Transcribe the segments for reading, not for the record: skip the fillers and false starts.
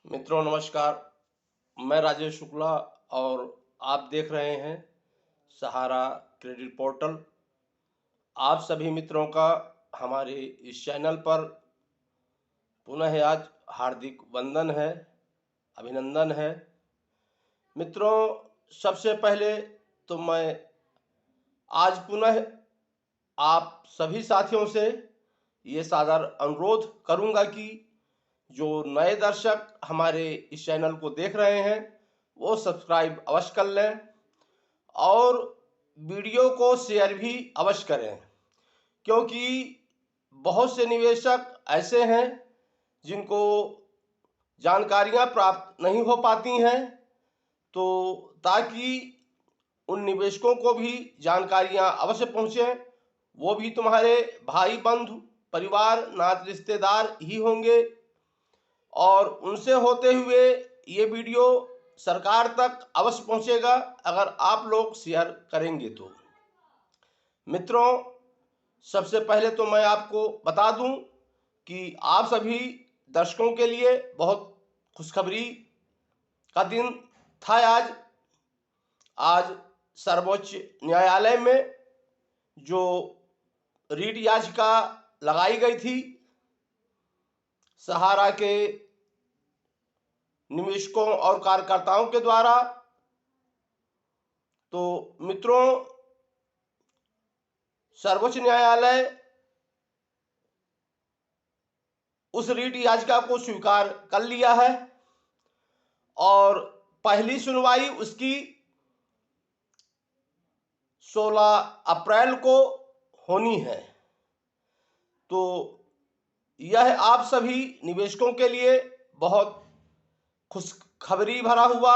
मित्रों नमस्कार। मैं राजेश शुक्ला और आप देख रहे हैं सहारा क्रेडिट पोर्टल। आप सभी मित्रों का हमारे इस चैनल पर पुनः आज हार्दिक वंदन है, अभिनंदन है। मित्रों, सबसे पहले तो मैं आज पुनः आप सभी साथियों से ये सादर अनुरोध करूंगा कि जो नए दर्शक हमारे इस चैनल को देख रहे हैं वो सब्सक्राइब अवश्य कर लें और वीडियो को शेयर भी अवश्य करें, क्योंकि बहुत से निवेशक ऐसे हैं जिनको जानकारियां प्राप्त नहीं हो पाती हैं, तो ताकि उन निवेशकों को भी जानकारियां अवश्य पहुंचे। वो भी तुम्हारे भाई बंधु परिवार नात रिश्तेदार ही होंगे और उनसे होते हुए ये वीडियो सरकार तक अवश्य पहुंचेगा अगर आप लोग शेयर करेंगे तो। मित्रों, सबसे पहले तो मैं आपको बता दूं कि आप सभी दर्शकों के लिए बहुत खुशखबरी का दिन था आज सर्वोच्च न्यायालय में जो रीट याचिका लगाई गई थी सहारा के निवेशकों और कार्यकर्ताओं के द्वारा, तो मित्रों सर्वोच्च न्यायालय उस रीट याचिका को स्वीकार कर लिया है और पहली सुनवाई उसकी 16 अप्रैल को होनी है। तो यह आप सभी निवेशकों के लिए बहुत खुशखबरी भरा हुआ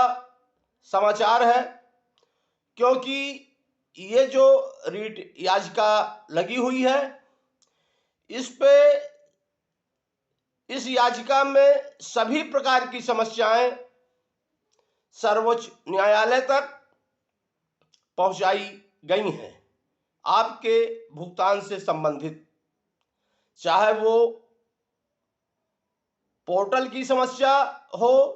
समाचार है, क्योंकि ये जो रीट याचिका लगी हुई है इस याचिका में सभी प्रकार की समस्याएं सर्वोच्च न्यायालय तक पहुंचाई गई हैं आपके भुगतान से संबंधित, चाहे वो पोर्टल की समस्या हो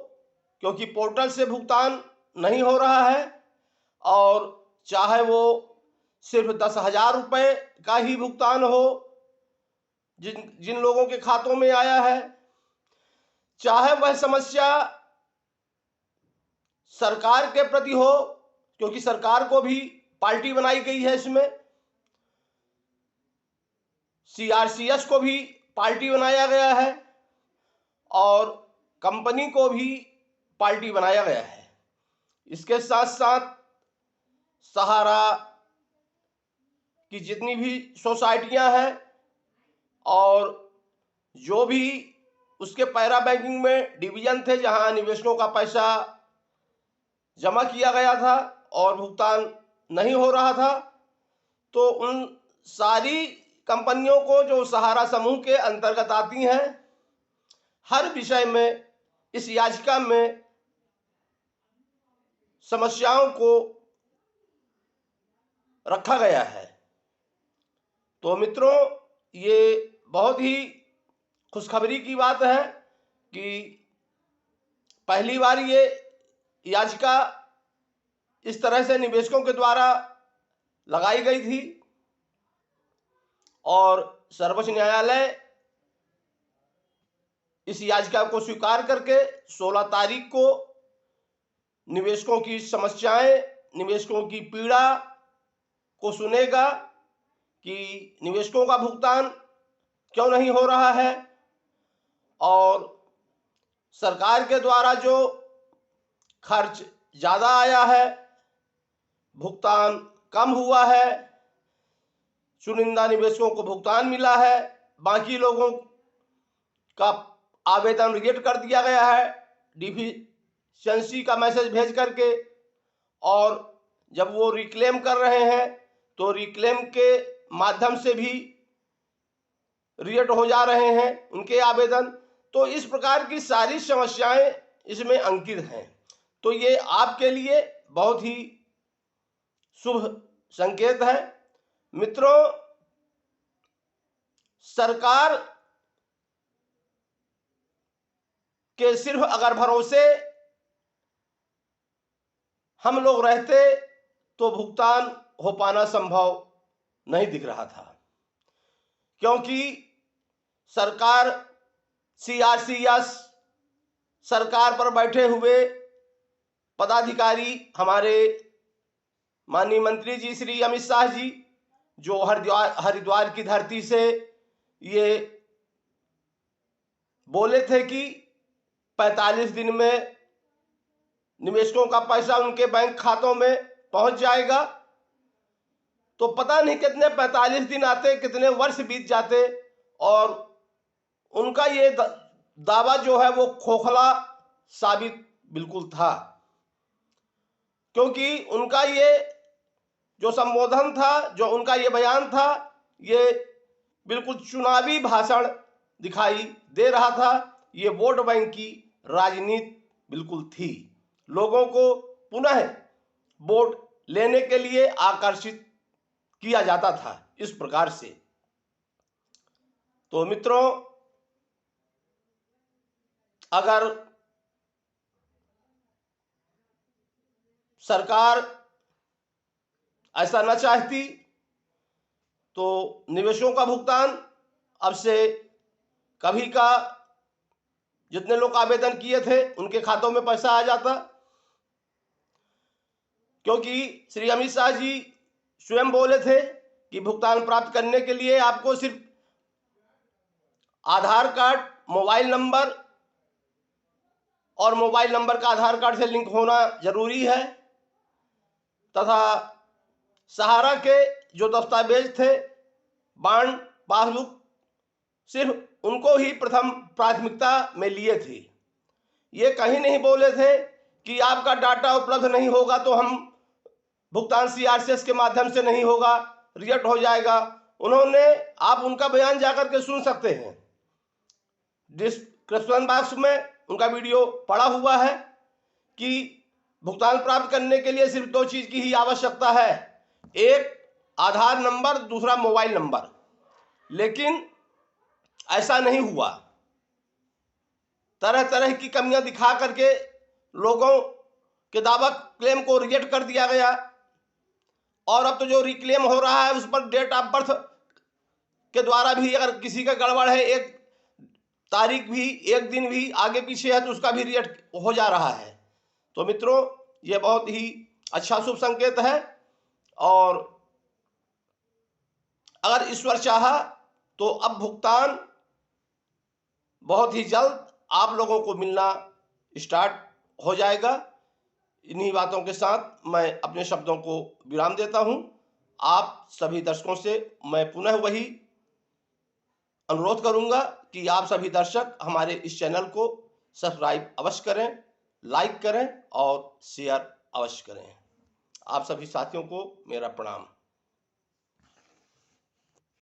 क्योंकि पोर्टल से भुगतान नहीं हो रहा है, और चाहे वो सिर्फ 10,000 रुपये का ही भुगतान हो जिन लोगों के खातों में आया है, चाहे वह समस्या सरकार के प्रति हो क्योंकि सरकार को भी पार्टी बनाई गई है, इसमें सीआरसीएस को भी पार्टी बनाया गया है और कंपनी को भी पार्टी बनाया गया है। इसके साथ साथ सहारा की जितनी भी सोसाइटियां हैं और जो भी उसके पैरा बैंकिंग में डिवीजन थे जहां निवेशकों का पैसा जमा किया गया था और भुगतान नहीं हो रहा था, तो उन सारी कंपनियों को जो सहारा समूह के अंतर्गत आती हैं, हर विषय में इस याचिका में समस्याओं को रखा गया है। तो मित्रों, ये बहुत ही खुशखबरी की बात है कि पहली बार ये याचिका इस तरह से निवेशकों के द्वारा लगाई गई थी और सर्वोच्च न्यायालय इस याचिका को स्वीकार करके 16 तारीख को निवेशकों की समस्याएं, निवेशकों की पीड़ा को सुनेगा कि निवेशकों का भुगतान क्यों नहीं हो रहा है और सरकार के द्वारा जो खर्च ज़्यादा आया है, भुगतान कम हुआ है, चुनिंदा निवेशकों को भुगतान मिला है, बाकी लोगों का आवेदन रिजेक्ट कर दिया गया है डिफिशियंसी का मैसेज भेज करके, और जब वो रिक्लेम कर रहे हैं तो रिक्लेम के माध्यम से भी रिजेक्ट हो जा रहे हैं उनके आवेदन। तो इस प्रकार की सारी समस्याएं इसमें अंकित हैं। तो ये आपके लिए बहुत ही शुभ संकेत है। मित्रों, सरकार के सिर्फ अगर भरोसे हम लोग रहते तो भुगतान हो पाना संभव नहीं दिख रहा था, क्योंकि सरकार सीआरसीएस सरकार पर बैठे हुए पदाधिकारी हमारे माननीय मंत्री जी श्री अमित शाह जी, जो हरिद्वार की धरती से ये बोले थे कि 45 दिन में निवेशकों का पैसा उनके बैंक खातों में पहुंच जाएगा। तो पता नहीं कितने 45 दिन आते, कितने वर्ष बीत जाते, और उनका ये दावा जो है वो खोखला साबित बिल्कुल था, क्योंकि उनका ये जो संबोधन था, जो उनका ये बयान था, ये बिल्कुल चुनावी भाषण दिखाई दे रहा था। ये वोट बैंक की राजनीति बिल्कुल थी, लोगों को पुनः वोट लेने के लिए आकर्षित किया जाता था इस प्रकार से। तो मित्रों, अगर सरकार ऐसा न चाहती तो निवेशों का भुगतान अब से कभी का जितने लोग आवेदन किए थे उनके खातों में पैसा आ जाता, क्योंकि श्री अमित शाह जी स्वयं बोले थे कि भुगतान प्राप्त करने के लिए आपको सिर्फ आधार कार्ड, मोबाइल नंबर और मोबाइल नंबर का आधार कार्ड से लिंक होना जरूरी है, तथा सहारा के जो दस्तावेज थे, बॉन्ड, पासबुक, सिर्फ उनको ही प्रथम प्राथमिकता में लिए थे। ये कहीं नहीं बोले थे कि आपका डाटा उपलब्ध नहीं होगा तो हम भुगतान सीआरसीएस के माध्यम से नहीं होगा, रिजेक्ट हो जाएगा। उन्होंने, आप उनका बयान जाकर के सुन सकते हैं, डिस्क्रिप्शन बॉक्स में उनका वीडियो पड़ा हुआ है कि भुगतान प्राप्त करने के लिए सिर्फ 2 चीज की ही आवश्यकता है, एक आधार नंबर, दूसरा मोबाइल नंबर। लेकिन ऐसा नहीं हुआ, तरह तरह की कमियां दिखा करके लोगों के दावा क्लेम को रिजेक्ट कर दिया गया, और अब तो जो रिक्लेम हो रहा है उस पर डेट ऑफ बर्थ के द्वारा भी अगर किसी का गड़बड़ है, एक तारीख भी, एक दिन भी आगे पीछे है, तो उसका भी रिजेक्ट हो जा रहा है। तो मित्रों, यह बहुत ही अच्छा शुभ संकेत है, और अगर ईश्वर चाहा तो अब भुगतान बहुत ही जल्द आप लोगों को मिलना स्टार्ट हो जाएगा। इन्हीं बातों के साथ मैं अपने शब्दों को विराम देता हूं। आप सभी दर्शकों से मैं पुनः वही अनुरोध करूंगा कि आप सभी दर्शक हमारे इस चैनल को सब्सक्राइब अवश्य करें, लाइक करें और शेयर अवश्य करें। आप सभी साथियों को मेरा प्रणाम।